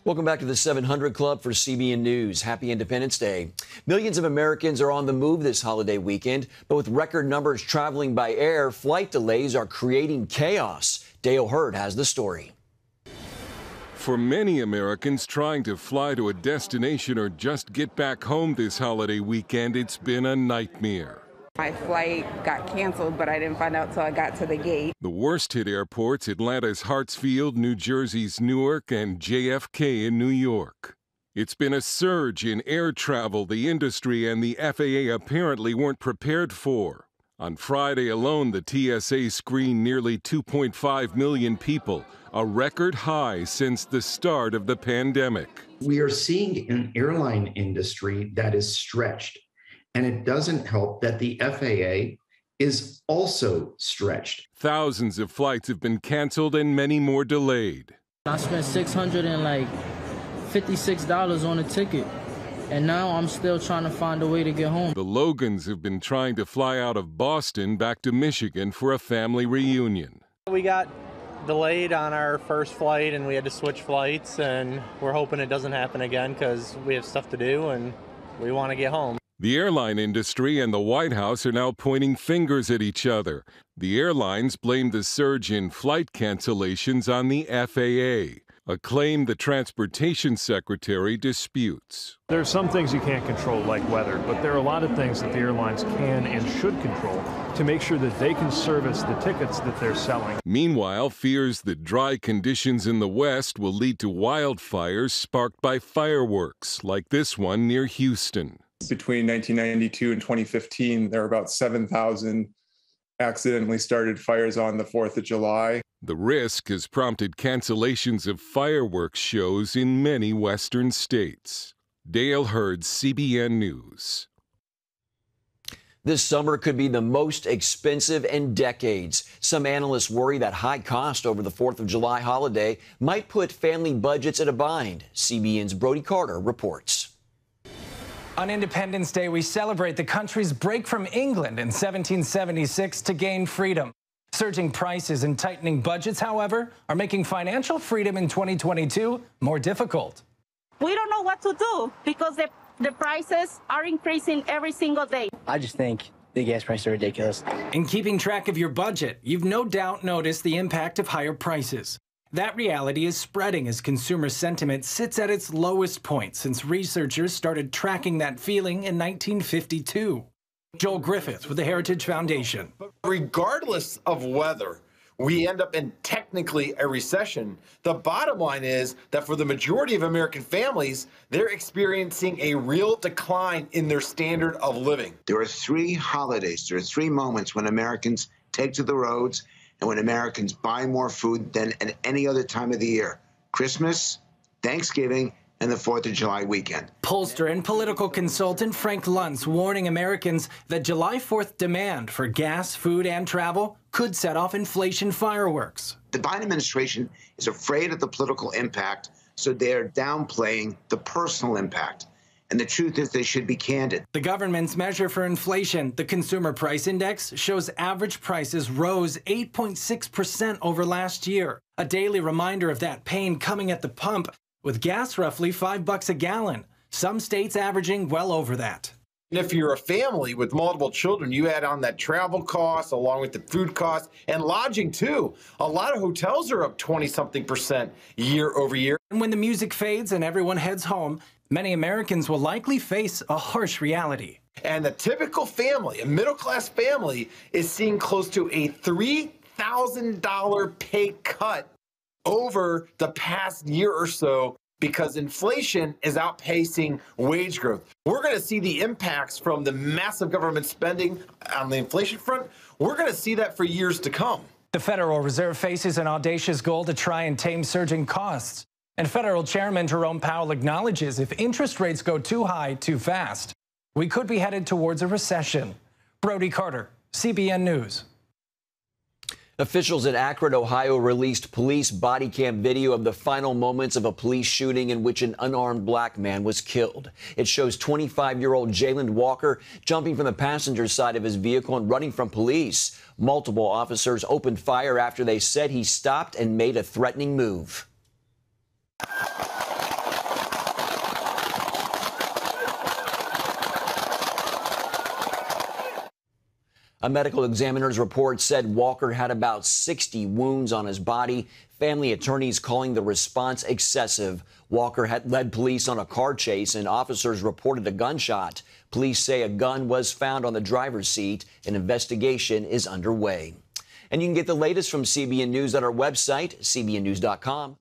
Welcome back to the 700 Club for CBN News. Happy Independence Day. Millions of Americans are on the move this holiday weekend, but with record numbers traveling by air, flight delays are creating chaos. Dale Hurd has the story. For many Americans trying to fly to a destination or just get back home this holiday weekend, it's been a nightmare. My flight got canceled, but I didn't find out till I got to the gate. The worst hit airports, Atlanta's Hartsfield, New Jersey's Newark, and JFK in New York. It's been a surge in air travel the industry and the FAA apparently weren't prepared for. On Friday alone, the TSA screened nearly 2.5 million people, a record high since the start of the pandemic. We are seeing an airline industry that is stretched. And it doesn't help that the FAA is also stretched. Thousands of flights have been canceled and many more delayed. I spent $656 on a ticket, and now I'm still trying to find a way to get home. The Logans have been trying to fly out of Boston back to Michigan for a family reunion. We got delayed on our first flight and we had to switch flights, and we're hoping it doesn't happen again because we have stuff to do and we want to get home. The airline industry and the White House are now pointing fingers at each other. The airlines blame the surge in flight cancellations on the FAA, a claim the Transportation Secretary disputes. There are some things you can't control, like weather, but there are a lot of things that the airlines can and should control to make sure that they can service the tickets that they're selling. Meanwhile, fears that dry conditions in the West will lead to wildfires sparked by fireworks, like this one near Houston. Between 1992 and 2015, there were about 7,000 accidentally started fires on the 4th of July. The risk has prompted cancellations of fireworks shows in many Western states. Dale Hurd, CBN News. This summer could be the most expensive in decades. Some analysts worry that high cost over the 4th of July holiday might put family budgets in a bind. CBN's Brody Carter reports. On Independence Day, we celebrate the country's break from England in 1776 to gain freedom. Surging prices and tightening budgets, however, are making financial freedom in 2022 more difficult. We don't know what to do because the prices are increasing every single day. I just think the gas prices are ridiculous. In keeping track of your budget, you've no doubt noticed the impact of higher prices. That reality is spreading as consumer sentiment sits at its lowest point since researchers started tracking that feeling in 1952. Joel Griffith with the Heritage Foundation. Regardless of whether we end up in technically a recession, the bottom line is that for the majority of American families, they're experiencing a real decline in their standard of living. There are three holidays, there are three moments when Americans take to the roads and when Americans buy more food than at any other time of the year: Christmas, Thanksgiving, and the 4th of July weekend. Pollster and political consultant Frank Luntz warning Americans that July 4th demand for gas, food, and travel could set off inflation fireworks. The Biden administration is afraid of the political impact, so they're downplaying the personal impact. And the truth is they should be candid. The government's measure for inflation, the Consumer Price Index, shows average prices rose 8.6% over last year. A daily reminder of that pain coming at the pump, with gas roughly $5 a gallon, some states averaging well over that. If you're a family with multiple children, you add on that travel cost along with the food cost and lodging too. A lot of hotels are up 20-something% year over year. And when the music fades and everyone heads home, many Americans will likely face a harsh reality. And the typical family, a middle-class family, is seeing close to a $3,000 pay cut over the past year or so because inflation is outpacing wage growth. We're going to see the impacts from the massive government spending on the inflation front. We're going to see that for years to come. The Federal Reserve faces an audacious goal to try and tame surging costs. And Federal Chairman Jerome Powell acknowledges if interest rates go too high too fast, we could be headed towards a recession. Brody Carter, CBN News. Officials in Akron, Ohio released police body cam video of the final moments of a police shooting in which an unarmed black man was killed. It shows 25-year-old Jayland Walker jumping from the passenger side of his vehicle and running from police. Multiple officers opened fire after they said he stopped and made a threatening move. A medical examiner's report said Walker had about 60 wounds on his body. Family attorneys calling the response excessive. Walker had led police on a car chase and officers reported a gunshot. Police say a gun was found on the driver's seat. An investigation is underway. And you can get the latest from CBN News at our website, cbnnews.com.